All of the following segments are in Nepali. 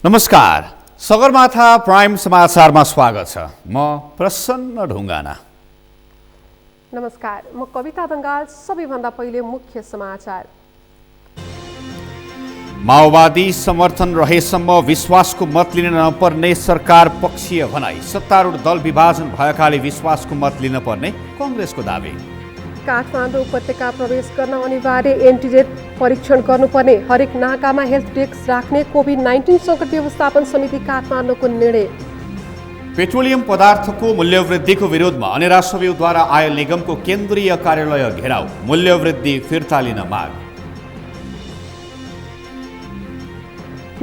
नमस्कार, सगरमाथा प्राइम समाचारमा स्वागत छ। म प्रसन्न ढुङ्गाना। नमस्कार, म कविता बंगाल। सबैभन्दा पहिले मुख्य समाचार। माओवादी समर्थन रहेसम्म विश्वासको मत लिन नपर्ने सरकार पक्षीय भनाई। सत्तारूढ दल विभाजन भएकाले विश्वासको मत लिन पर्ने कांग्रेसको दावी। काठमाडौँ उपत्यका प्रवेश गर्न अनिवार्य एन्टिजेन परीक्षण गर्नुपर्ने, हरेक नाकामा हेल्थ डेस्क राख्ने कोभिड-19 सङ्कट व्यवस्थापन समिति काठमाडौँको निर्णय। पेट्रोलियम पदार्थको मूल्यवृद्धिको विरोधमा अनेरा सब्यूद्वारा आयल निगमको केन्द्रीय कार्यालय घेराउ। मूल्यवृद्धि फिर्ता लिन माग।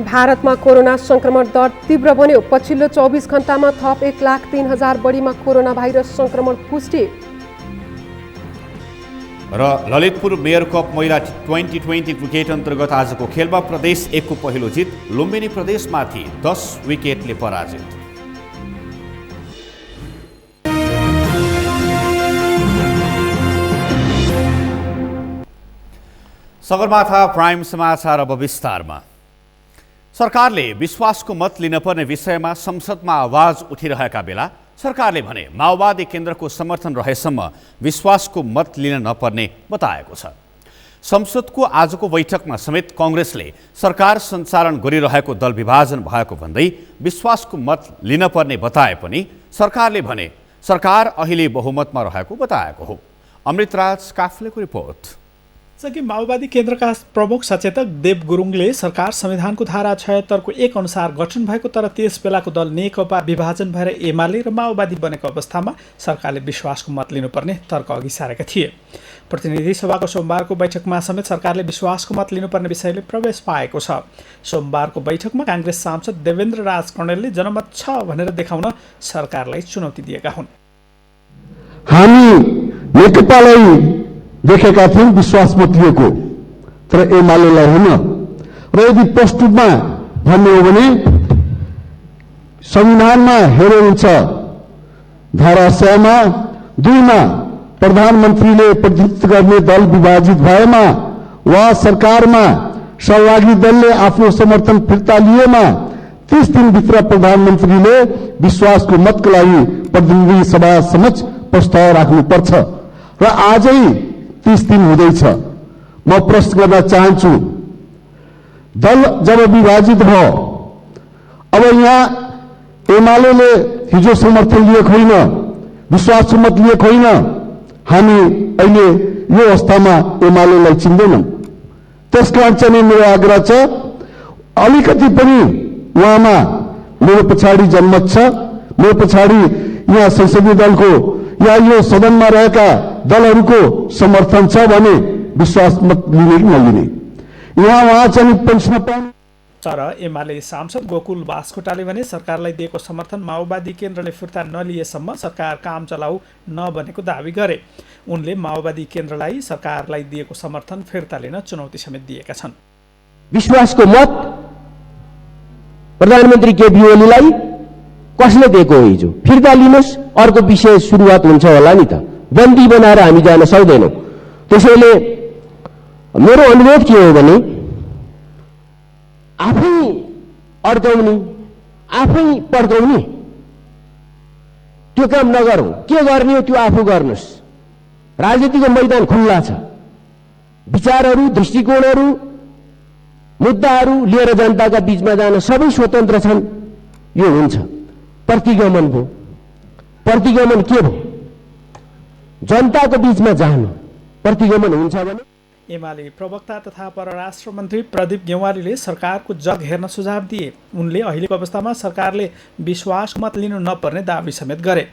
भारतमा कोरोना संक्रमण दर तीव्र बन्यो। पछिल्लो 24 घण्टामा थप 1,03,000 बढीमा कोरोना भाइरस संक्रमण पुष्टि। र ललितपुर मेयर कप महिला 2020 क्रिकेट अन्तर्गत आजको खेलमा प्रदेश 1 को पहिलो जित। लुम्बिनी प्रदेशमाथि 10 विकेटले पराजित। सगरमाथा प्राइम समाचार अब विस्तारमा। सरकारले विश्वासको मत लिन पर्ने विषयमा संसदमा आवाज उठिरहेका बेला सरकारले भने माओवादी केन्द्रको समर्थन रहेसम्म विश्वासको मत लिन नपर्ने बताएको छ। संसदको आजको बैठकमा समेत कांग्रेसले सरकार सञ्चालन गरिरहेको दल विभाजन भएको भन्दै विश्वासको मत लिन पर्ने बताए पनि सरकारले भने सरकार अहिले बहुमतमा रहेको बताएको हो। अमृतराज काफ्लेको रिपोर्ट। कि माओवादी केन्द्रका प्रमुख सचेतक देव गुरुङले सरकार संविधानको धारा 76 को 1 अनुसार गठन भएको तर त्यस बेलाको दल नेकपा विभाजन भएर एमाले र माओवादी बनेको अवस्थामा सरकारले विश्वासको मत लिनुपर्ने तर्क अघि सारेका थिए। प्रतिनिधि सभाको सोमबारको बैठकमा समेत सरकारले विश्वासको मत लिनुपर्ने विषयले प्रवेश पाएको छ। सोमबारको बैठकमा कांग्रेस सांसद देवेन्द्र राज कणेलले जनमत छ भनेर देखाउन सरकारलाई चुनौती दिएका हुन्। हामी नेकपालाई देखेका थियौं विश्वास मत लिएको, तर एमालेलाई होइन। र यदि प्रस्तुतमा भन्ने हो भने संविधानमा हेरे हुन्छ धारा 100 मा प्रधानमन्त्रीले प्रतिनिधित्व गर्ने दल विभाजित भएमा वा सरकारमा सहभागी दलले आफ्नो समर्थन फिर्ता लिएमा 30 दिनभित्र प्रधानमन्त्रीले विश्वासको मतका लागि प्रतिनिधि सभा समक्ष प्रस्ताव राख्नुपर्छ। र आजै 30 दिन हुँदैछ। म प्रश्न गर्न चाहन्छु, दल जब विभाजित भयो, अब यहाँ एमालेले हिजो समर्थन लिएको होइन, विश्वासको मत लिएको होइन। हामी अहिले यो अवस्थामा एमालेलाई चिन्दैनौँ। त्यसकारण चाहिँ मेरो आग्रह छ, अलिकति पनि उहाँमा मेरो पछाडि जनमत छ, मेरो पछाडि यहाँ संसदीय दलको या यो सदनमा रहेका दलहरूको समर्थन छ भने विश्वास मत लिने कि नलिने, उहाँ चाहिँ पेन्सन पाउने। तर एमाले सांसद गोकुल बास्कोटाले भने सरकारलाई दिएको समर्थन माओवादी केन्द्रले फिर्ता नलिएसम्म सरकार काम चलाउ नबनेको दावी गरे। उनले माओवादी केन्द्रलाई सरकारलाई दिएको समर्थन फिर्ता लिन चुनौती समेत दिएका छन्। विश्वासको मत प्रधानमन्त्री केपी ओलीलाई कसले दिएको हो? हिजो फिर्ता लिनुहोस्, अर्को विषय सुरुवात हुन्छ होला नि त। बन्दी बनाएर हामी जान सक्दैनौँ। त्यसैले मेरो अनुरोध के हो भने आफै अड्काउने, आफै पड्काउने त्यो काम नगरौँ। के गर्ने हो त्यो आफू गर्नुहोस्। राजनीतिको मैदान खुल्ला छ। विचारहरू, दृष्टिकोणहरू, मुद्दाहरू लिएर जनताका बीचमा जान सबै स्वतन्त्र छन्। यो हुन्छ। प्रतिगमन भयो। प्रतिगमन के भयो? जनताको बीचमा जानु प्रतिगमन हुन्छ भने। एमाले प्रवक्ता तथा परराष्ट्र मन्त्री प्रदीप गेवालीले सरकारको जग हेर्न सुझाव दिए। उनले अहिलेको अवस्थामा सरकारले विश्वास मत लिनु नपर्ने दावी समेत गरे।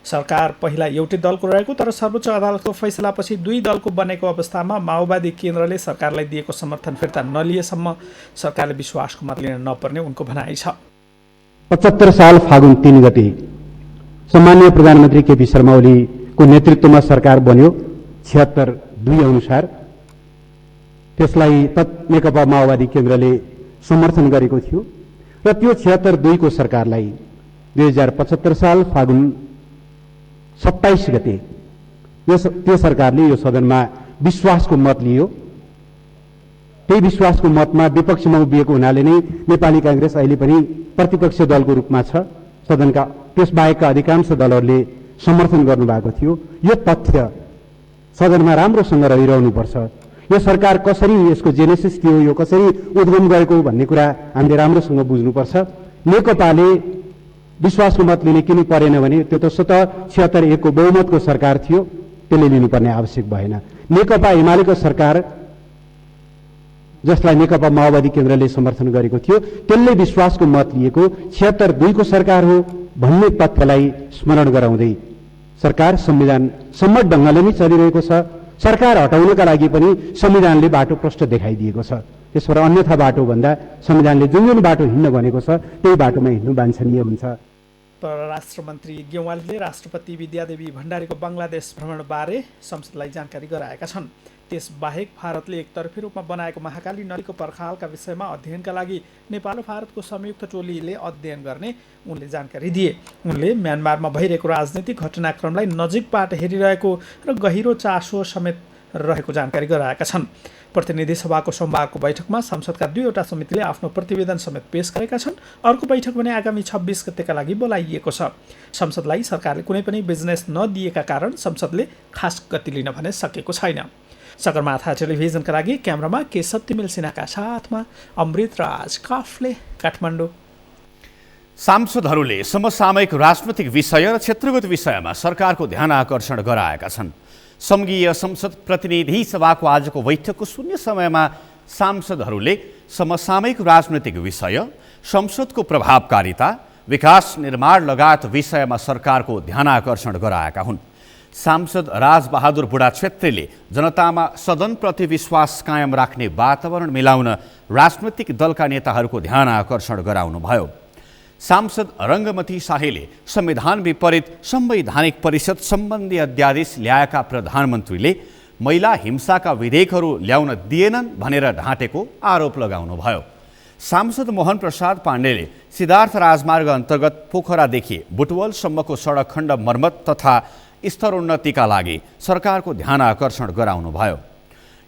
सरकार पहिला एउटै दलको रहेको तर सर्वोच्च अदालतको फैसलापछि 2 दलको बनेको अवस्थामा माओवादी केन्द्रले सरकारलाई दिएको समर्थन फिर्ता नलिएसम्म सरकारले विश्वासको मत लिन नपर्ने उनको भनाइ छ। 75 साल फागुन 3 गते सम्माननीय प्रधानमन्त्री केपी शर्मा ओलीको नेतृत्वमा सरकार बन्यो 76(2) अनुसार। त्यसलाई नेकपा माओवादी केन्द्रले समर्थन गरेको थियो र त्यो 76(2) को सरकारलाई 2075 साल फागुन 27 गते त्यो सरकारले यो सदनमा विश्वासको मत लियो त्यही विश्वासको मतमा विपक्षमा उभिएको हुनाले नै नेपाली कांग्रेस अहिले पनि प्रतिपक्ष दलको रूपमा छ। सदनका त्यसबाहेकका अधिकांश दलहरूले समर्थन गर्नुभएको थियो। यो तथ्य सदनमा राम्रोसँग रहिरहनुपर्छ। यो सरकार कसरी, यसको जेनेसिस के हो, यो कसरी उद्गम गरेको भन्ने कुरा हामीले राम्रोसँग बुझ्नुपर्छ। नेकपाले विश्वासको मत लिने किन परेन भने त्यो त स्वतः 76-1 को बहुमतको सरकार थियो, त्यसले लिनुपर्ने आवश्यक भएन। नेकपा एमालेको सरकार जसलाई नेकपा माओवादी केन्द्रले समर्थन गरेको थियो त्यसले विश्वासको मत लिएको 76-2 को सरकार हो भन्ने तथ्यलाई स्मरण गराउँदै सरकार संविधान सम्मत ढङ्गले नै चलिरहेको छ। सरकार हटाउनका लागि पनि संविधानले बाटो प्रष्ट देखाइदिएको छ। त्यसबाट अन्यथा बाटो भन्दा संविधानले जुन बाटो हिँड्न भनेको छ त्यही बाटोमा हिँड्नु वाञ्छनीय हुन्छ। परराष्ट्र मन्त्री गेवालीले राष्ट्रपति विद्यादेवी भण्डारीको बङ्गलादेश भ्रमणबारे संसदलाई जानकारी गराएका छन्। त्यसबाहेक भारतले एकतर्फी रूपमा बनाएको महाकाली नदीको पर्खालका विषयमा अध्ययनका लागि नेपाल र भारतको संयुक्त टोलीले अध्ययन गर्ने उनले जानकारी दिए। उनले म्यानमारमा भइरहेको राजनीतिक घटनाक्रमलाई नजिकबाट हेरिरहेको र गहिरो चासो समेत रहेको जानकारी गराएका छन्। प्रतिनिधि सभाको सोमबारको बैठकमा संसदका 2वटा समितिले आफ्नो प्रतिवेदन समेत पेश गरेका छन्। अर्को बैठक भने आगामी 26 गतेका लागि बोलाइएको छ। संसदलाई सरकारले कुनै पनि बिजनेस नदिएका कारण संसदले खास गति लिन भने सकेको छैन। सगरमाथा टेलिभिजनका लागि क्यामेरामा केशव तिमिल सिन्हाका साथमा अमृत राज काफले, काठमाडौँ। सांसदहरूले समसामयिक राजनैतिक विषय र क्षेत्रगत विषयमा सरकारको ध्यान आकर्षण गराएका छन्। संघीय संसद प्रतिनिधि सभाको आजको बैठकको शून्य समयमा सांसदहरूले समसामयिक राजनैतिक विषय, संसदको प्रभावकारिता, विकास निर्माण लगायत विषयमा सरकारको ध्यान आकर्षण गराएका हुन्। सांसद राजबहादुर बुढा छेत्रीले जनतामा सदनप्रति विश्वास कायम राख्ने वातावरण मिलाउन राजनैतिक दलका नेताहरूको ध्यान आकर्षण गराउनुभयो। सांसद रङ्गमती शाहीले संविधान विपरीत संवैधानिक परिषद सम्बन्धी अध्यादेश ल्याएका प्रधानमन्त्रीले महिला हिंसाका विधेयकहरू ल्याउन दिएनन् भनेर ढाँटेको आरोप लगाउनुभयो। सांसद मोहन प्रसाद पाण्डेले सिद्धार्थ राजमार्ग अन्तर्गत पोखरादेखि बुटवलसम्मको सडक खण्ड मर्मत तथा स्तरोन्नतिका लागि सरकारको ध्यान आकर्षण गराउनुभयो।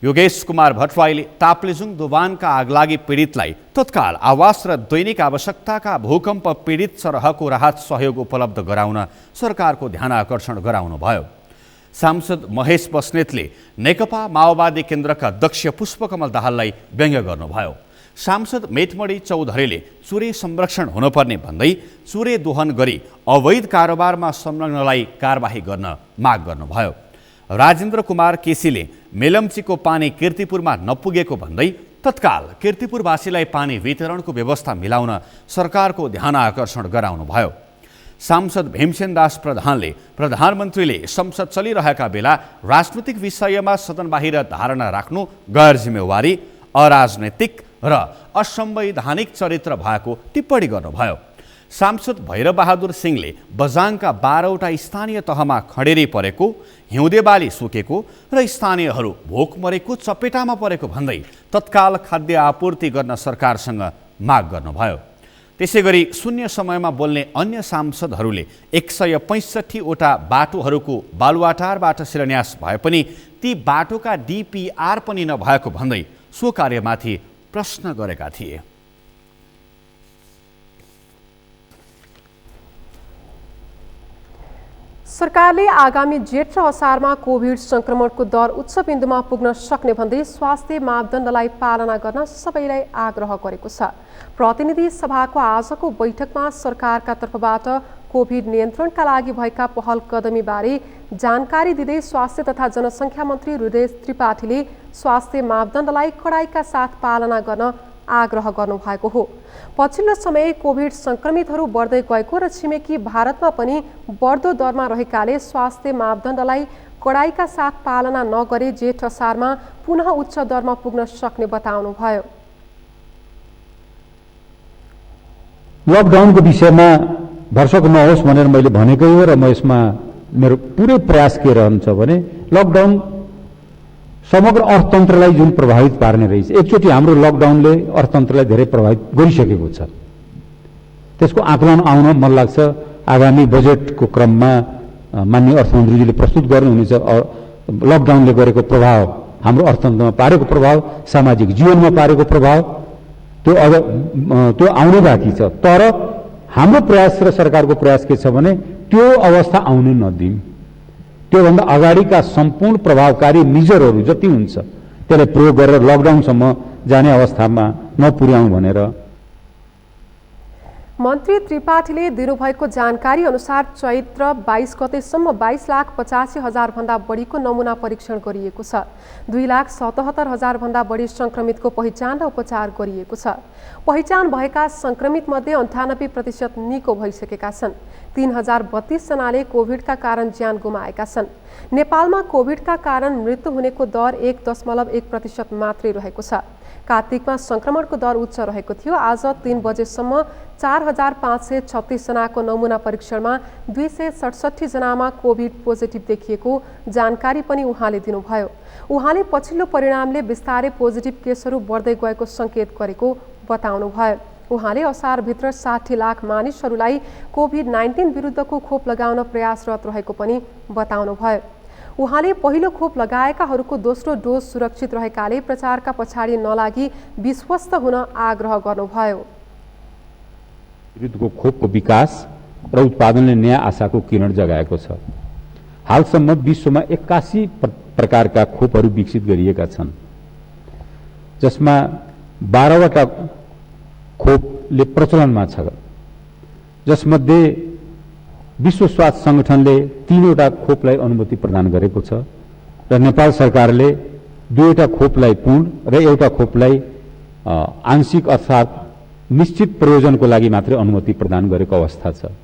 योगेश कुमार भट्टराईले ताप्लेजुङ दोभानका आगलागी पीडितलाई तत्काल आवास र दैनिक आवश्यकताका भूकम्प पीडित सरहको राहत सहयोग उपलब्ध गराउन सरकारको ध्यान आकर्षण गराउनुभयो। सांसद महेश बस्नेतले नेकपा माओवादी केन्द्रका अध्यक्ष पुष्पकमल दाहाललाई व्यङ्ग्य गर्नुभयो। सांसद मेटमणि चौधरीले चुरे संरक्षण हुनुपर्ने भन्दै चुरे दोहन गरी अवैध कारोबारमा संलग्नलाई कारबाही गर्न माग गर्नुभयो। राजेन्द्र कुमार केसीले मेलम्चीको पानी कीर्तिपुरमा नपुगेको भन्दै तत्काल कीर्तिपुरवासीलाई पानी वितरणको व्यवस्था मिलाउन सरकारको ध्यान आकर्षण गराउनुभयो। सांसद भीमसेन दास प्रधानले प्रधानमन्त्रीले संसद चलिरहेका बेला राजनैतिक विषयमा सदन बाहिर धारणा राख्नु गैर जिम्मेवारी, अराजनैतिक र असंवैधानिक चरित्र भएको टिप्पणी गर्नुभयो। सांसद भैरबहादुर सिंहले बझाङका 12वटा स्थानीय तहमा खडेरी परेको, हिउँदे बाली सुकेको र स्थानीयहरू भोक मरेको चपेटामा परेको भन्दै तत्काल खाद्य आपूर्ति गर्न सरकारसँग माग गर्नुभयो। त्यसैगरी शून्य समयमा बोल्ने अन्य सांसदहरूले 165वटा बाटोहरूको बालुवाटारबाट शिलान्यास भए पनि ती बाटोका DPR पनि नभएको भन्दै सो कार्यमाथि प्रश्न गरेका थिए। सरकारले आगामी जेठ र असारमा कोभिड संक्रमणको दर उच्च बिन्दुमा पुग्न सक्ने भन्दै स्वास्थ्य मापदण्डलाई पालना गर्न सबैलाई आग्रह गरेको छ। प्रतिनिधि सभाको आजको बैठकमा सरकारका तर्फबाट कोभिड नियन्त्रणका लागि भएका पहल कदमीबारे जानकारी दिँदै स्वास्थ्य तथा जनसङ्ख्या मन्त्री हृदय त्रिपाठीले स्वास्थ्य मापदण्डलाई कडाइका साथ पालना गर्न आग्रह गर्नुभएको हो। पछिल्लो समय कोभिड संक्रमितहरू बढ्दै गएको र छिमेकी भारतमा पनि बढ्दो दरमा रहेकाले स्वास्थ्य मापदण्डलाई कडाइका साथ पालना नगरे जेठ असारमा पुनः उच्च दरमा पुग्न सक्ने बताउनुभयो। लकडाउनको विषयमा भर्सक नहोस् भनेर मैले भनेकै हो र म यसमा मेरो पुरै प्रयास के रहन्छ भने लकडाउन समग्र अर्थतन्त्रलाई जुन प्रभावित पार्ने रहेछ, एकचोटि हाम्रो लकडाउनले अर्थतन्त्रलाई धेरै प्रभावित गरिसकेको छ। त्यसको आकलन आउन मन लाग्छ आगामी बजेटको क्रममा माननीय अर्थमन्त्रीजीले प्रस्तुत गर्नुहुनेछ लकडाउनले गरेको प्रभाव हाम्रो अर्थतन्त्रमा पारेको प्रभाव, सामाजिक जीवनमा पारेको प्रभाव त्यो आउनु बाँकी छ। तर हाम्रो प्रयास र सरकारको प्रयास के छ भने त्यो अवस्था आउनु नदिउँ। त्योभन्दा अगाडिका सम्पूर्ण प्रभावकारी मेजरहरू जति हुन्छ त्यसलाई प्रयोग गरेर लकडाउनसम्म जाने अवस्थामा नपुर्याउँ भनेर मन्त्री त्रिपाठीले दिनुभएको जानकारी अनुसार चैत्र 22 गतेसम्म 22,85,000 भन्दा बढीको नमुना परीक्षण गरिएको छ। 2,77,000 भन्दा बढी संक्रमितको पहिचान र उपचार गरिएको छ। पहिचान भएका संक्रमित मध्ये 98% निको भइसकेका छन्। 3,032 जनाले कोभिडका कारण ज्यान गुमाएका छन्। नेपालमा कोभिडका कारण मृत्यु हुनेको दर 1.1% मात्रै रहेको छ। कार्तिकमा संक्रमणको दर उच्च रहेको थियो। आज 3 बजेसम्म 4,536 जनाको नमुना परीक्षणमा 267 जनामा कोभिड पोजिटिभ देखिएको जानकारी पनि उहाँले दिनुभयो। उहाँले पछिल्लो परिणामले बिस्तारै पोजिटिभ केसहरू बढ्दै गएको सङ्केत गरेको बताउनुभयो। उहाँले असारभित्र 60 लाख मानिसहरूलाई कोभिड-19 विरुद्धको खोप लगाउन प्रयासरत रहेको पनि बताउनुभयो। उहाँले पहिलो खोप लगाएकाहरूको दोस्रो डोज सुरक्षित रहेकाले प्रचारका पछाडि नलागी विश्वस्त हुन आग्रह गर्नुभयो। विरुद्धको खोपको विकास र उत्पादनले नयाँ आशाको किरण जगाएको छ। हालसम्म विश्वमा 81 प्रकारका खोपहरू विकसित गरिएका छन्, जसमा 12वटा खोपले प्रचलनमा छ, जसमध्ये विश्व स्वास्थ्य संगठनले 3वटा खोपलाई अनुमति प्रदान गरेको छ र नेपाल सरकारले 2वटा खोपलाई पूर्ण र 1वटा खोपलाई आंशिक अर्थात् निश्चित प्रयोजनको लागि मात्रै अनुमति प्रदान गरेको अवस्था छ।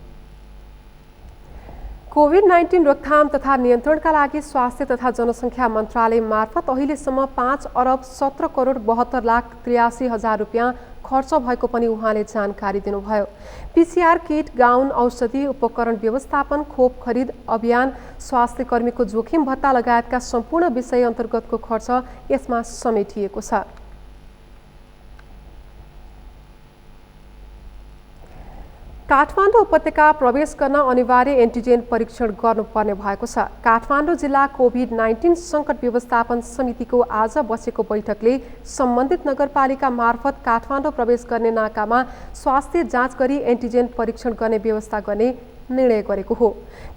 कोभिड-19 रोकथाम तथा नियन्त्रणका लागि स्वास्थ्य तथा जनसङ्ख्या मन्त्रालय मार्फत अहिलेसम्म 5 अरब 17 करोड 72 लाख 83 हजार रुपियाँ खर्च भएको पनि उहाँले जानकारी दिनुभयो। पीसीआर किट, गाउन, औषधि, उपकरण व्यवस्थापन, खोप खरिद अभियान, स्वास्थ्य कर्मीको जोखिम भत्ता लगायतका सम्पूर्ण विषय अन्तर्गतको खर्च यसमा समेटिएको छ। काठमाडौँ उपत्यका प्रवेश गर्न अनिवार्य एन्टिजेन परीक्षण गर्नुपर्ने भएको छ। काठमाडौँ जिल्ला कोभिड-19 सङ्कट व्यवस्थापन समितिको आज बसेको बैठकले सम्बन्धित नगरपालिका मार्फत काठमाडौँ प्रवेश गर्ने नाकामा स्वास्थ्य जाँच गरी एन्टिजेन परीक्षण गर्ने व्यवस्था गर्ने निर्णय गरेको हो।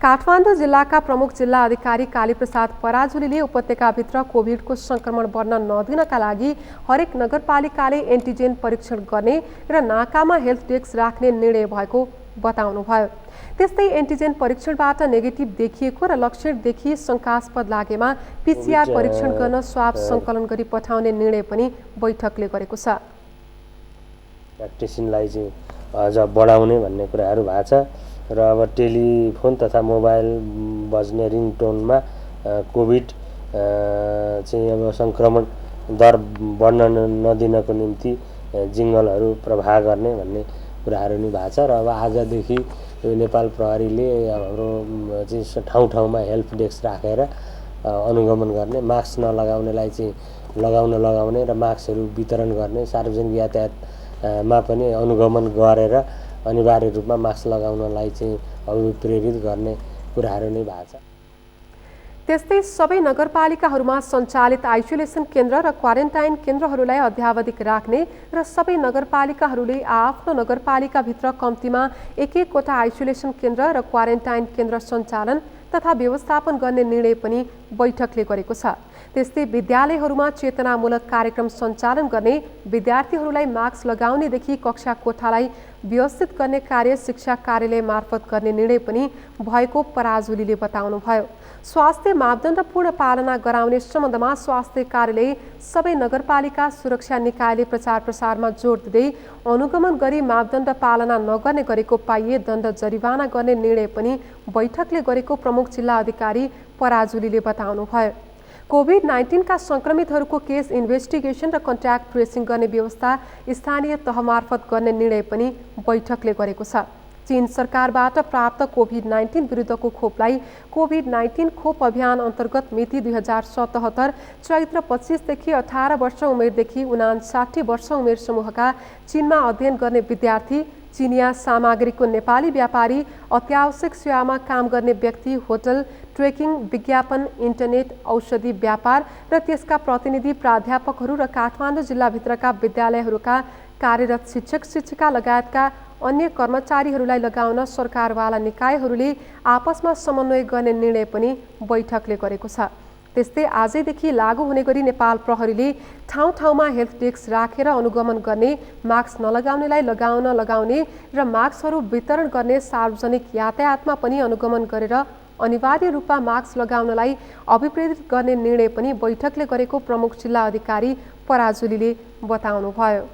काठमाडौँ जिल्लाका प्रमुख जिल्ला अधिकारी कालीप्रसाद पराजुलीले उपत्यकाभित्र कोभिडको संक्रमण बढ्न नदिनका लागि हरेक नगरपालिकाले एन्टिजेन परीक्षण गर्ने र नाकामा हेल्थ डेस्क राख्ने निर्णय भएको बताउनुभयो। त्यस्तै एन्टिजेन परीक्षणबाट नेगेटिभ देखिएको र लक्षण देखिए शङ्कास्पद लागेमा पीसीआर परीक्षण गर्न स्वाब सङ्कलन गरी पठाउने निर्णय पनि बैठकले गरेको छ। भ्याक्सिनलाई चाहिँ अझ बढाउने भन्ने कुराहरू भएको छ र अब टेलिफोन तथा मोबाइल बज्ने रिङटोनमा कोभिड चाहिँ अब सङ्क्रमण दर बढ्न नदिनको निम्ति जिङ्गलहरू प्रवाह गर्ने भन्ने कुराहरू नि भएको छ र अब आजदेखि नेपाल प्रहरीले हाम्रो चाहिँ ठाउँ ठाउँमा हेल्प डेस्क राखेर अनुगमन गर्ने, मास्क नलगाउनेलाई चाहिँ लगाउने र मास्कहरू वितरण गर्ने, सार्वजनिक यातायातमा पनि अनुगमन गरेर अनिवार्य रूपमा मास्क लगाउनलाई चाहिँ अभिप्रेरित गर्ने कुराहरू नै भएको छ। त्यस्तै सबै नगरपालिकाहरूमा सञ्चालित आइसोलेसन केन्द्र र क्वारेन्टाइन केन्द्रहरूलाई अध्यावधिक राख्ने र सबै नगरपालिकाहरूले आफ्नो नगरपालिकाभित्र कम्तीमा एक-एकवटा आइसोलेसन केन्द्र र क्वारेन्टाइन केन्द्र सञ्चालन तथा व्यवस्थापन गर्ने निर्णय पनि बैठकले गरेको छ। त्यस्तै विद्यालयहरूमा चेतनामूलक कार्यक्रम सञ्चालन गर्ने, विद्यार्थीहरूलाई मास्क लगाउनेदेखि कक्षा कोठालाई व्यवस्थित गर्ने कार्य शिक्षा कार्यालय मार्फत गर्ने निर्णय पनि भएको पराजुलीले बताउनुभयो। स्वास्थ्य मापदण्ड पूर्ण पालना गराउने सम्बन्धमा स्वास्थ्य कार्यालय सबै नगरपालिका सुरक्षा निकायले प्रचार प्रसारमा जोड दिँदै अनुगमन गरी मापदण्ड पालना नगर्ने गरेको पाइए दण्ड जरिवाना गर्ने निर्णय पनि बैठकले गरेको प्रमुख जिल्ला अधिकारी पराजुलीले बताउनुभयो। कोभिड-19 का संक्रमितहरूको केस इन्भेस्टिगेसन र कन्ट्याक्ट ट्रेसिङ गर्ने व्यवस्था स्थानीय तह मार्फत गर्ने निर्णय पनि बैठकले गरेको छ। चीन सरकारबाट प्राप्त कोभिड-19 विरुद्धको खोपलाई कोभिड-19 खोप अभियान अन्तर्गत मिति 2077 चैत्र 25 देखि 18 वर्ष उमेरदेखि 59 वर्ष उमेर समूहका चीनमा अध्ययन गर्ने विद्यार्थी चिनिया सामग्रीको नेपाली व्यापारी, अत्यावश्यक सेवामा काम गर्ने व्यक्ति, होटल, ट्रेकिङ, विज्ञापन, इन्टरनेट, औषधि व्यापार र त्यसका प्रतिनिधि प्राध्यापकहरू र काठमाडौँ जिल्लाभित्रका विद्यालयहरूका कार्यरत शिक्षक शिक्षिका लगायतका अन्य कर्मचारीहरूलाई लगाउन सरकारवाला निकायहरूले आपसमा समन्वय गर्ने निर्णय पनि बैठकले गरेको छ। त्यस्तै आजैदेखि लागू हुने गरी नेपाल प्रहरीले ठाउँ ठाउँमा हेल्थ डेस्क राखेर अनुगमन गर्ने, मास्क नलगाउनेलाई लगाउने र मास्कहरू वितरण गर्ने, सार्वजनिक यातायातमा पनि अनुगमन गरेर अनिवार्य रूपमा मास्क लगाउनलाई अभिप्रेरित गर्ने निर्णय पनि बैठकले गरेको प्रमुख जिल्ला अधिकारी पराजुलीले बताउनुभयो।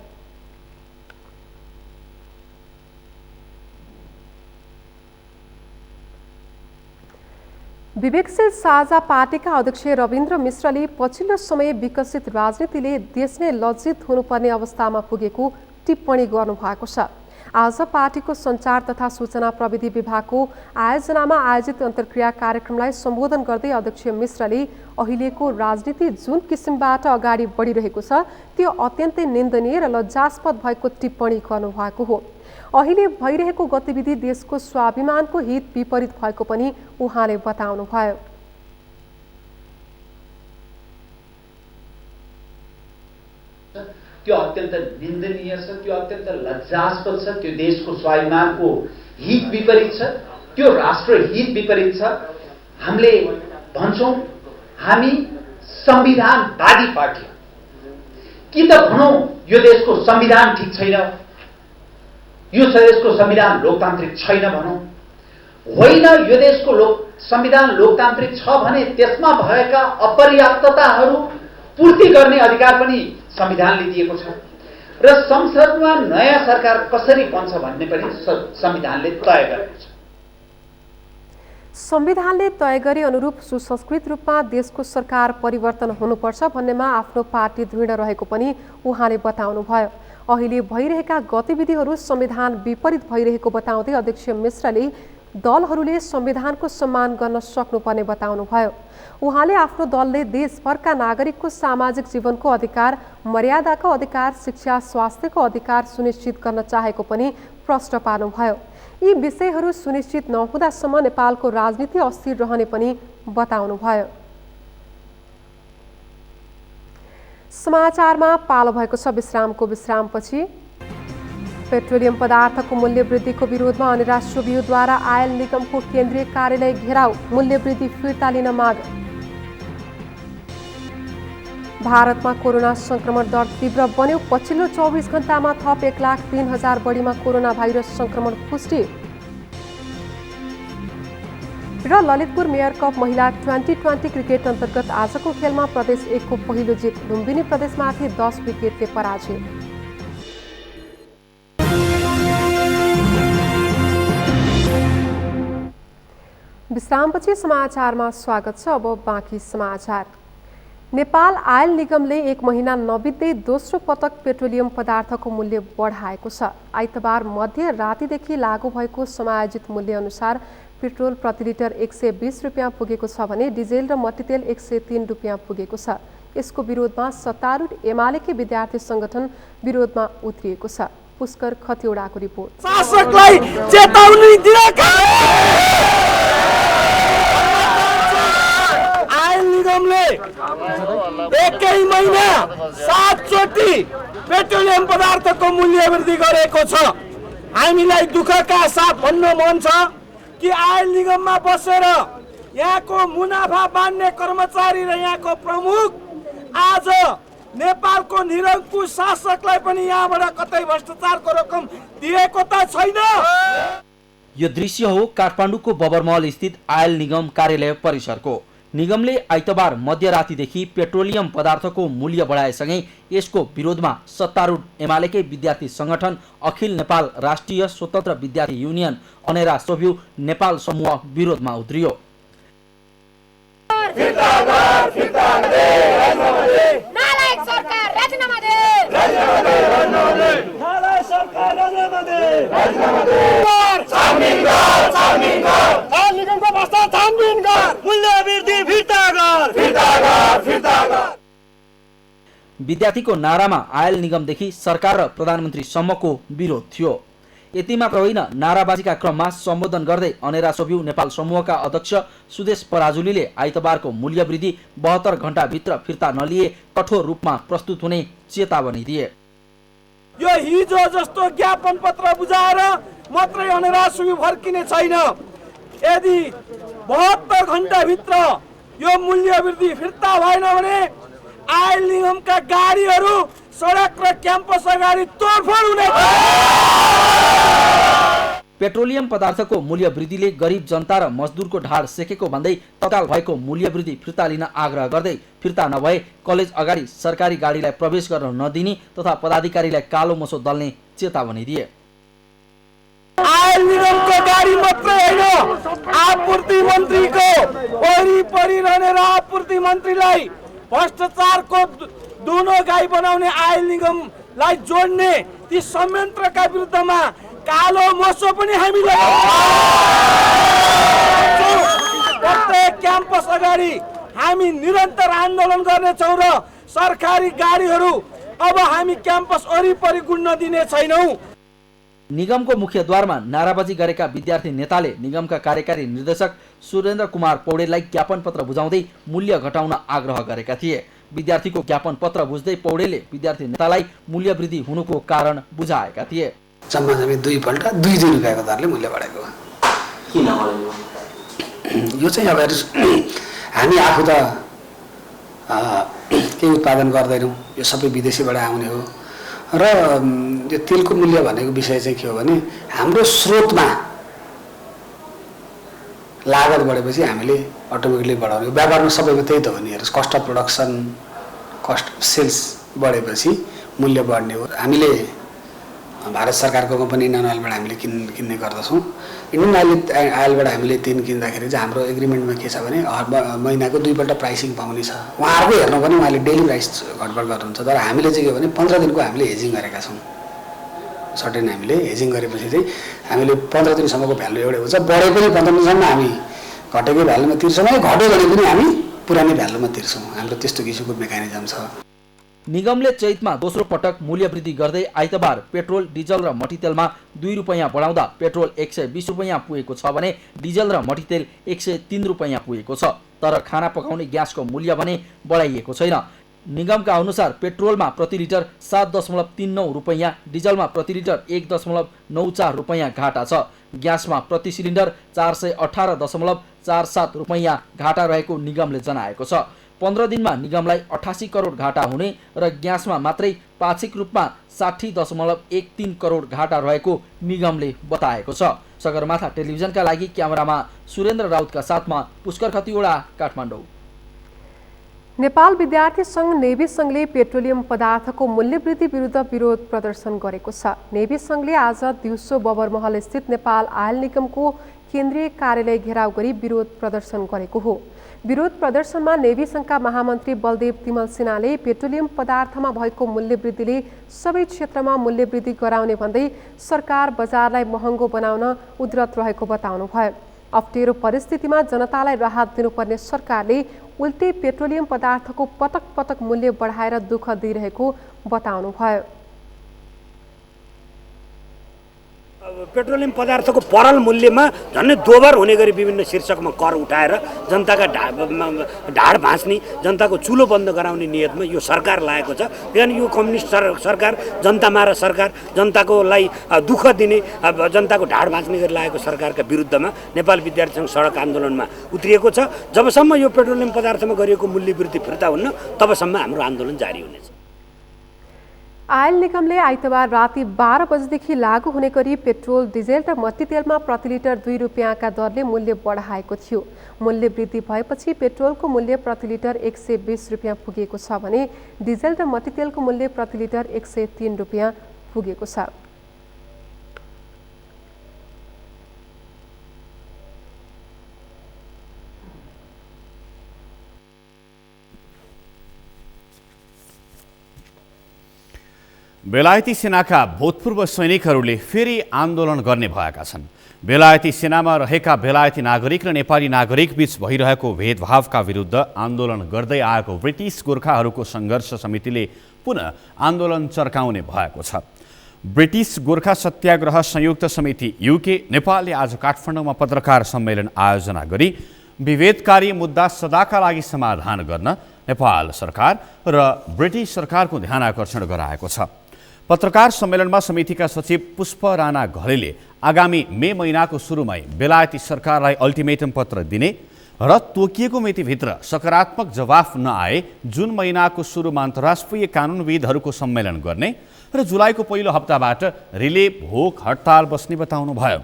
विवेकशील साझा पार्टीका अध्यक्ष रविन्द्र मिश्रले पछिल्लो समय विकसित राजनीतिले देश नै लज्जित हुनुपर्ने अवस्थामा पुगेको टिप्पणी गर्नुभएको छ। आज पार्टीको सञ्चार तथा सूचना प्रविधि विभागको आयोजनामा आयोजित अन्तर्क्रिया कार्यक्रमलाई सम्बोधन गर्दै अध्यक्ष मिश्रले अहिलेको राजनीति जुन किसिमबाट अगाडि बढिरहेको छ त्यो अत्यन्तै निन्दनीय र लज्जास्पद भएको टिप्पणी गर्नुभएको हो। अहिले भइरहेको गतिविधि देशको स्वाभिमानको हित विपरीत भएको पनि उहाँले बताउनुभयो। त्यो अत्यन्त निन्दनीय छ, त्यो अत्यन्त लज्जास्पद छ, त्यो देशको स्वाभिमानको हित विपरीत छ, त्यो राष्ट्र हित विपरीत छ। हामीले भन्छौं हामी संविधानवादी पार्टी, कि त भनौं यो देशको संविधान ठीक छैन, यो देशको संविधान लोकतान्त्रिक छैन भनौं, होइन यो देशको संविधान लोकतान्त्रिक छ भने त्यसमा भएका अपर्याप्तताहरू पूर्ति गर्ने अधिकार पनि संविधानले दिएको छ र संसदमा नयाँ सरकार कसरी बन्छ भन्ने पनि संविधानले तय गरेको छ। संविधानले तय गरे अनुरूप सुसंस्कृत रूपमा देशको सरकार परिवर्तन हुनुपर्छ भन्नेमा आफ्नो पार्टी दृढ रहेको पनि उहाँले बताउनुभयो। अहिले भइरहेका गतिविधिहरू संविधान विपरीत भइरहेको बताउँदै अध्यक्ष मिश्रले दलहरूले संविधानको सम्मान गर्न सक्नुपर्ने बताउनुभयो। उहाँले आफ्नो दलले देशभरका नागरिकको सामाजिक जीवनको अधिकार, मर्यादाको अधिकार, शिक्षा, स्वास्थ्यको अधिकार सुनिश्चित गर्न चाहेको पनि प्रश्न पार्नुभयो। यी विषयहरू सुनिश्चित नहुँदासम्म नेपालको राजनीति अस्थिर रहने पनि बताउनुभयो। समाचारमा पालो भएको छ विश्रामको। विश्रामपछि पेट्रोलियम पदार्थको मूल्य वृद्धिको विरोधमा अनिराश्रु व्यूहद्वारा आयल निगमको केन्द्रीय कार्यालय घेराउ, मूल्य वृद्धि फिर्ता लिन माग। भारतमा कोरोना संक्रमण दर तीव्र बन्यो, पछिल्लो 24 घण्टामा थप 1,03,000 बढीमा कोरोना भाइरस संक्रमण पुष्टि। र ललितपुर मेयर कप महिला 2020 क्रिकेट अन्तर्गत आजको खेलमा प्रदेश 1 को पहिलो जित, लुम्बिनी प्रदेशमाथि 10 विकेटले पराजय। विश्रामपछि समाचारमा स्वागत छ। अब बाँकी समाचार। नेपाल आयल निगमले 1 महिना नबित्दै दोस्रो पटक पेट्रोलियम पदार्थको मूल्य बढाएको छ। आइतबार मध्य रातिदेखि लागू भएको समायोजित मूल्य अनुसार पेट्रोल प्रति लिटर 120 रुपियाँ पुगेको छ भने डिजेल र मट्टीतेल 103 रुपियाँ पुगेको छ। यसको विरोधमा सत्तारूढ एमालेकै विद्यार्थी संगठन विरोधमा उत्रिएको छ। पुष्कर खतिवडाको रिपोर्ट। शासकलाई चेतावनी दिएका आयल निगमले एकै महिना 7 चोटि पेट्रोलियम पदार्थको मूल्य वृद्धि गरेको छ। हामीलाई दुःखका साथ भन्न मन छ कि आयल निगममा बसेर यहाँको मुनाफा बाँड्ने कर्मचारी र यहाँको प्रमुख आज नेपालको निरङ्कुश शासकलाई पनि यहाँबाट कतै भ्रष्टाचारको रकम दिएको त छैन। यो दृश्य हो काठमाडौँको बबरमहल स्थित आयल निगम कार्यालय परिसरको। निगमले आइतबार मध्यरातिदेखि पेट्रोलियम पदार्थको मूल्य बढाएसँगै यसको विरोधमा सत्तारूढ एमालेकै विद्यार्थी संगठन अखिल नेपाल राष्ट्रिय स्वतन्त्र विद्यार्थी युनियन अनेरा सोभ्यू नेपाल समूह विरोधमा उत्रियो। विद्यार्थीको नारामा आयल निगमदेखि सरकार र प्रधानमन्त्री सम्मको विरोध थियो। यति मात्र होइन, नाराबाजीका क्रममा सम्बोधन गर्दै अनेरा सोभिउ नेपाल समूहका अध्यक्ष सुदेश पराजुलीले आइतबारको मूल्यवृद्धि 72 घण्टाभित्र फिर्ता नलिए कठोर रूपमा प्रस्तुत हुने चेतावनी दिए। यो हिजो जस्तो ज्ञापन पत्र बुझाएर मात्रै अनेरा सोभिउ फर्किने छैन। यदि 72 घण्टाभित्र यो मूल्यवृद्धि फिर्ता भएन भने आयल निगमका गाडीहरू सडक र क्याम्पस अगाडि तोडफोड हुनेछ। पेट्रोलियम पदार्थको मूल्य वृद्धिले गरिब जनता र मजदुरको ढाड सेकेको भन्दै तत्काल भएको मूल्य वृद्धि फिर्ता लिन आग्रह गर्दै फिर्ता नभए कलेज अगाडि सरकारी गाडीलाई प्रवेश गर्न नदिने तथा पदाधिकारीलाई कालो मोसो दल्ने चेतावनी दिए। आयल निगमको गाडी मात्रै होइन, आपूर्ति मन्त्रीको वरिपरि रहने र आपूर्ति मन्त्रीलाई भ्रष्टाचारको दुनो गाई बनाउने आयल निगमलाई जोड्ने ती संयन्त्रका विरुद्धमा कालो मोसो पनि हामीले प्रत्येक क्याम्पस अगाडि हामी निरन्तर आन्दोलन गर्नेछौँ र सरकारी गाडीहरू अब हामी क्याम्पस वरिपरि गुड्न दिने छैनौँ। निगमको मुख्यद्वारमा नाराबाजी गरेका विद्यार्थी नेताले निगमका कार्यकारी निर्देशक सुरेन्द्र कुमार पौडेललाई ज्ञापन पत्र बुझाउँदै मूल्य घटाउन आग्रह गरेका थिए। विद्यार्थीको ज्ञापन पत्र बुझ्दै पौडेलले विद्यार्थी नेतालाई मूल्य वृद्धि हुनुको कारण बुझाएका थिए। जम्मा 2 पल्ट 2 रुपियाँको दरले मूल्य बढेको यो चाहिँ अब हामी आफू त केही उत्पादन गर्दैनौँ, यो सबै विदेशीबाट आउने हो र यो तेलको मूल्य भनेको विषय चाहिँ के हो भने हाम्रो स्रोतमा लागत बढेपछि हामीले अटोमेटिकली बढाउने, व्यापारमा सबैमा त्यही त हो नि। हेर्नुहोस्, cost of production, cost of sales बढेपछि मूल्य बढ्ने हो। हामीले भारत सरकारको कम्पनी इन्डियन ओइलबाट हामीले किन्ने गर्दछौँ। इन्डियन आइलबाट हामीले तेल किन्दाखेरि चाहिँ हाम्रो एग्रिमेन्टमा के छ भने महिनाको 2 पल्ट प्राइसिङ पाउने छ। उहाँहरूको हेर्नु पनि उहाँले डेली प्राइस घटबड गर्नुहुन्छ, तर हामीले चाहिँ के भने 15 दिनको हामीले हेजिङ गरेका छौँ। सर्टेन हामीले हेजिङ गरेपछि चाहिँ हामीले 15 दिनसम्मको भ्यालु एउटै हुन्छ, बढे पनि 15 दिनसम्म हामी घटेकै भ्यालुमा तिर्छौँ, घट्यो भने पनि हामी पुरानै भ्यालुमा तिर्छौँ। हाम्रो त्यस्तो किसिमको मेकानिजम छ। निगमले चैतमा दोस्रो पटक मूल्य वृद्धि गर्दै आइतबार पेट्रोल, डिजल र मट्टीतेलमा 2 रुपैयाँ बढाउँदा पेट्रोल 120 रुपैयाँ पुगेको छ भने डिजल र मट्टीतेल 103 रुपैयाँ पुगेको छ। तर खाना पकाउने ग्यासको मूल्य भने बढाइएको छैन। निगमका अनुसार पेट्रोलमा प्रति लिटर 7.39 रुपैयाँ, डिजलमा प्रति लिटर 1.94 रुपैयाँ घाटा छ। ग्यासमा प्रति सिलिन्डर 418.47 रुपैयाँ घाटा रहेको निगमले जनाएको छ। 15 दिनमा निगमलाई 88 करोड घाटा हुने र ग्यासमा मात्रै पाक्षिक रूपमा 60.13 करोड घाटा रहेको निगमले बताएको छ। सगरमाथा टेलिभिजनका लागि क्यामेरामा सुरेन्द्र राउतका साथमा पुष्कर खतिवडा, काठमाडौँ। नेपाल विद्यार्थी संघ नेभी संघले पेट्रोलियम पदार्थको मूल्यवृद्धि विरुद्ध विरोध प्रदर्शन गरेको छ। नेभी संघले आज दिउँसो बबरमहल स्थित नेपाल आयल निगमको केन्द्रीय कार्यालय घेराउ गरी विरोध प्रदर्शन गरेको हो। विरोध प्रदर्शनमा नेभी संघका महामन्त्री बलदेव तिमल सिन्हाले पेट्रोलियम पदार्थमा भएको मूल्यवृद्धिले सबै क्षेत्रमा मूल्यवृद्धि गराउने भन्दै सरकार बजारलाई महँगो बनाउन उद्यत रहेको बताउनुभयो। अप्ठ्यारो परिस्थितिमा जनतालाई राहत दिनुपर्ने सरकारले उल्टै पेट्रोलियम पदार्थको पटक पटक मूल्य बढाएर दुःख दिइरहेको बताउनुभयो। पेट्रोलियम पदार्थको परल मूल्यमा झन्डै दोबर हुने गरी विभिन्न शीर्षकमा कर उठाएर जनताका ढाड भाँच्ने, जनताको चुलो बन्द गराउने नियतमा यो सरकार लागेको छ। किनभने यो कम्युनिस्ट सरकार, जनतामारा सरकार, जनताकोलाई दुःख दिने, जनताको ढाड भाँच्ने गरी लागेको सरकारका विरुद्धमा नेपाल विद्यार्थी संघ सडक आन्दोलनमा उत्रिएको छ। जबसम्म यो पेट्रोलियम पदार्थमा गरिएको मूल्य वृद्धि फिर्ता हुन्न तबसम्म हाम्रो आन्दोलन जारी हुनेछ। आयल निगमले आइतबार राति 12 बजेदेखि लागू हुने गरी पेट्रोल, डिजेल र मट्टीतेलमा प्रति लिटर 2 रुपियाँका दरले मूल्य बढाएको थियो। मूल्य वृद्धि भएपछि पेट्रोलको मूल्य प्रति लिटर 120 रुपियाँ पुगेको छ भने डिजेल र मट्टीतेलको मूल्य प्रति लिटर 103 रुपियाँ पुगेको छ। बेलायती सेनाका भूतपूर्व सैनिकहरूले फेरि आन्दोलन गर्ने भएका छन्। बेलायती सेनामा रहेका बेलायती नागरिक र नेपाली नागरिक बीच भइरहेको भेदभावका विरुद्ध आन्दोलन गर्दै आएको ब्रिटिस गोर्खाहरूको सङ्घर्ष समितिले पुनः आन्दोलन चर्काउने भएको छ। ब्रिटिस गोर्खा सत्याग्रह संयुक्त समिति युके नेपालले आज काठमाडौँमा पत्रकार सम्मेलन आयोजना गरी विभेदकारी मुद्दा सदाका लागि समाधान गर्न नेपाल सरकार र ब्रिटिस सरकारको ध्यान आकर्षण गराएको छ। पत्रकार सम्मेलनमा समितिका सचिव पुष्प राणा घलेले आगामी मे महिनाको सुरुमै बेलायती सरकारलाई अल्टिमेटम पत्र दिने र तोकिएको मितिभित्र सकारात्मक जवाफ नआए जुन महिनाको सुरुमा अन्तर्राष्ट्रिय कानुनविदहरूको सम्मेलन गर्ने र जुलाईको पहिलो हप्ताबाट रिले भोक हडताल बस्ने बताउनुभयो।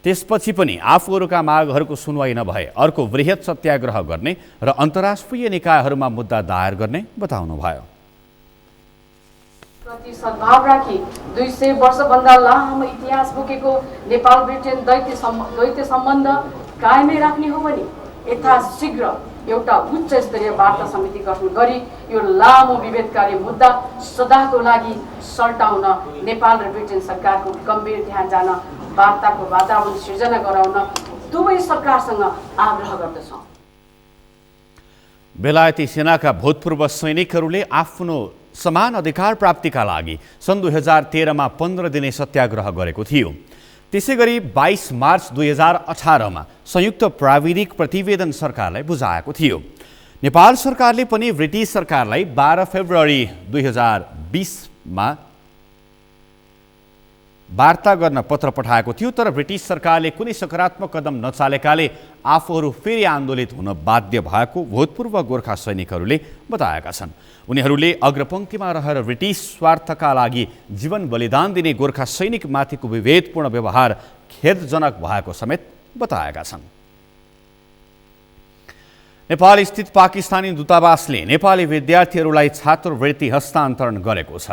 त्यसपछि पनि आफूहरूका मागहरूको सुनवाई नभए अर्को वृहत सत्याग्रह गर्ने र अन्तर्राष्ट्रिय निकायहरूमा मुद्दा दायर गर्ने बताउनुभयो। प्रति सद्भाव राखी 200 वर्षभन्दा लामो इतिहास बोकेको नेपाल ब्रिटेन द्वैत सम्बन्ध कायमै राख्ने हो भने यथाशीघ्र एउटा उच्च स्तरीय वार्ता समिति गठन गरी यो लामो विभेदकारी मुद्दा सदाको लागि सल्टाउन नेपाल र ब्रिटेन सरकारको गम्भीर ध्यान जान वार्ताको वातावरण सृजना गराउन दुवै सरकारसँग आग्रह गर्दछौँ। बेलायती सेनाका भूतपूर्व सैनिकहरूले आफ्नो समान अधिकार प्राप्तिका लागि सन् 2013मा 15 दिने सत्याग्रह गरेको थियो। त्यसैगरी 22 मार्च 2018मा संयुक्त प्राविधिक प्रतिवेदन सरकारलाई बुझाएको थियो। नेपाल सरकारले पनि ब्रिटिस सरकारलाई 12 फेब्रुअरी 2020मा वार्ता गर्न पत्र पठाएको थियो, तर ब्रिटिस सरकारले कुनै सकारात्मक कदम नचालेकाले आफूहरू फेरि आन्दोलित हुन बाध्य भएको भूतपूर्व गोर्खा सैनिकहरूले बताएका छन्। उनीहरूले अग्रपङ्क्तिमा रहेर ब्रिटिस स्वार्थका लागि जीवन बलिदान दिने गोर्खा सैनिकमाथिको विभेदपूर्ण व्यवहार खेदजनक भएको समेत बताएका छन्। नेपाल स्थित पाकिस्तानी दूतावासले नेपाली विद्यार्थीहरूलाई छात्रवृत्ति हस्तान्तरण गरेको छ।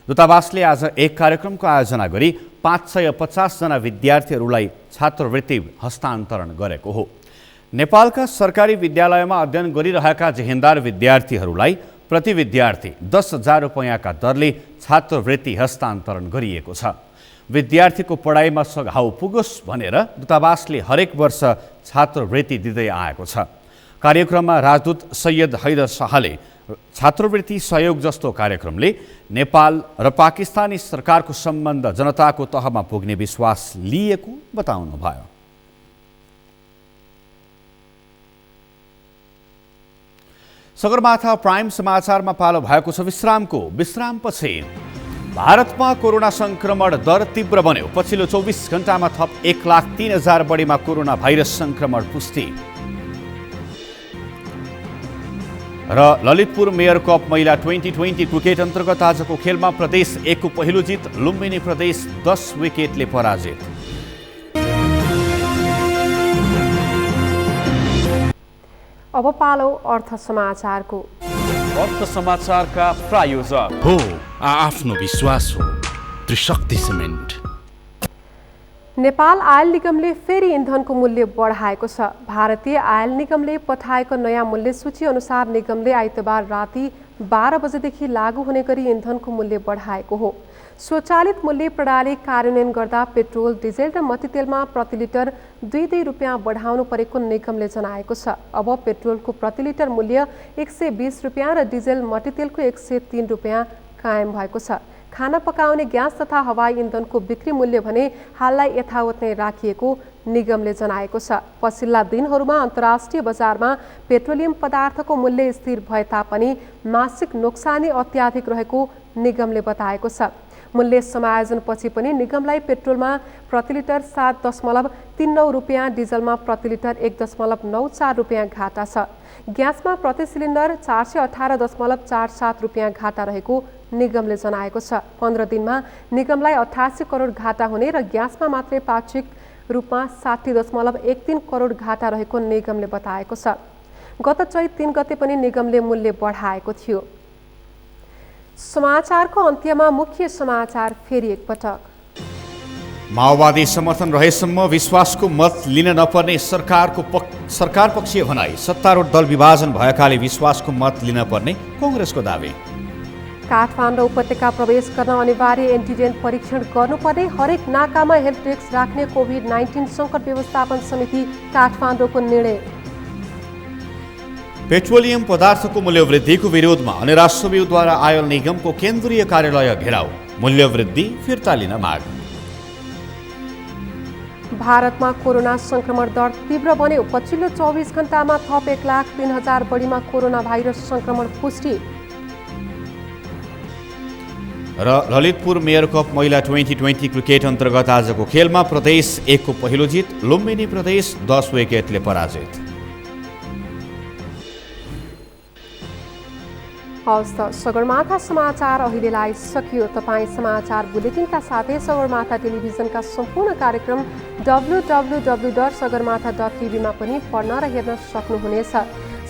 दूतावासले आज एक कार्यक्रमको आयोजना गरी 550 जना विद्यार्थीहरूलाई छात्रवृत्ति हस्तान्तरण गरेको हो। नेपालका सरकारी विद्यालयमा अध्ययन गरिरहेका जेहेन्दार विद्यार्थीहरूलाई प्रति विद्यार्थी 10,000 रुपैयाँका दरले छात्रवृत्ति हस्तान्तरण गरिएको छ। विद्यार्थीको पढाइमा सघाउ पुगोस् भनेर दूतावासले हरेक वर्ष छात्रवृत्ति दिँदै आएको छ। कार्यक्रममा राजदूत सैयद हैदर शाहले छात्रवृत्ति सहयोग जस्तो कार्यक्रमले नेपाल र पाकिस्तानी सरकारको सम्बन्ध जनताको तहमा पुग्ने विश्वास लिएको बताउनुभयो। सगरमाथा प्राइम समाचारमा पालो भएको छ विश्रामपछि भारतमा कोरोना संक्रमण दर तीव्र बन्यो। पछिल्लो 24 घण्टामा थप 1,03,000 बढीमा कोरोना भाइरस संक्रमण पुष्टि। र ललितपुर मेयर कप महिला 2020 क्रिकेट अन्तर्गत आजको खेलमा प्रदेश 1 को पहिलो जित, लुम्बिनी प्रदेश 10 विकेटले पराजित। अब पालो अर्थ समाचारको। अर्थ समाचारका प्रायोजक हो आफ्नो विश्वास हो त्रिशक्ति सिमेन्ट। नेपाल आयल निगमले फेरि इन्धनको मूल्य बढाएको छ। भारतीय आयल निगमले पठाएको नयाँ मूल्य सूची अनुसार निगमले आइतबार राति 12 बजेदेखि लागू हुने गरी इन्धनको मूल्य बढाएको हो। स्वचालित मूल्य प्रणाली कार्यान्वयन गर्दा पेट्रोल, डिजेल र मट्टीतेलमा प्रति लिटर 2 रुपियाँ बढाउनु परेको निगमले जनाएको छ। अब पेट्रोलको प्रति लिटर मूल्य 120 रुपियाँ र डिजेल मट्टीतेलको 103 रुपियाँ कायम भएको छ। खाना पकाउने ग्यास तथा हवाई इन्धनको बिक्री मूल्य भने हाललाई यथावत नै राखिएको निगमले जनाएको छ। पछिल्ला दिनहरूमा अन्तर्राष्ट्रिय बजारमा पेट्रोलियम पदार्थको मूल्य स्थिर भए तापनि मासिक नोक्सानी अत्याधिक रहेको निगमले बताएको छ। मूल्य समायोजनपछि पनि निगमलाई पेट्रोलमा प्रति लिटर 7.39 रुपियाँ, डिजलमा प्रति लिटर 1.94 रुपियाँ घाटा छ। ग्यासमा प्रति सिलिन्डर 418.47 रुपियाँ घाटा रहेको निगमले जनाएको छ। 15 दिनमा निगमलाई 88 करोड घाटा हुने र ग्यासमा मात्रै पाक्षिक रूपमा 60.13 करोड घाटा रहेको निगमले बताएको छ। गत चैत 3 गते पनि निगमले मूल्य बढाएको थियो। समाचारको अन्त्यमा मुख्य समाचार फेरि एकपटक। माओवादी समर्थन रहेसम्म विश्वासको मत लिन नपर्ने सरकार पक्षीय भनाई। सत्तारूढ दल विभाजन भएकाले विश्वासको मत लिन पर्ने कांग्रेसको दावी। काठमाडौँ उपत्यका प्रवेश गर्न अनिवार्य एन्टिजेन परीक्षण गर्नुपर्ने, हरेक नाकामा हेल्थ डेस्क राख्ने कोभिड-19 सङ्कट व्यवस्थापन समिति काठमाडौँको निर्णय। पेट्रोलियम पदार्थको मूल्य वृद्धिको विरोधमा अनि राष्ट्रव्यूहद्वारा आयल निगमको केन्द्रीय कार्यालय घेराउ। मूल्यवृद्धि फिर्ता लिन माग। भारतमा कोरोना संक्रमण दर तीव्र बन्यो। पछिल्लो 24 घण्टामा थप 1,03,000 बढीमा कोरोना भाइरस संक्रमण पुष्टि। र ललितपुर मेयर कप महिला 2020 क्रिकेट अन्तर्गत आजको खेलमा प्रदेश 1 को पहिलो जित, लुम्बिनी प्रदेश 10 विकेटले पराजित। हवस् त सगरमाथा समाचार अहिलेलाई सकियो। तपाईँ समाचार बुलेटिनका साथै सगरमाथा टेलिभिजनका सम्पूर्ण कार्यक्रम www.sagarmatha.tv मा पनि पढ्न र हेर्न सक्नुहुनेछ।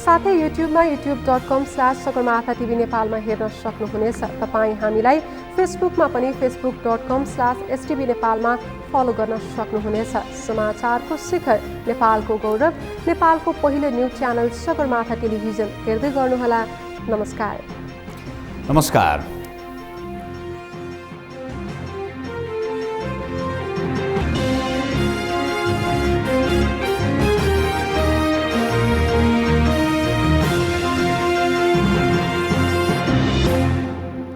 साथै युट्युबमा youtube.com/sagarmatha TV नेपालमा हेर्न सक्नुहुनेछ। तपाईँ हामीलाई फेसबुकमा पनि facebook.com/stv नेपालमा फलो गर्न सक्नुहुनेछ। समाचारको शिखर, नेपालको गौरव, नेपालको पहिलो न्युज च्यानल सगरमाथा टेलिभिजन हेर्दै गर्नुहोला। नमस्कार। नमस्कार।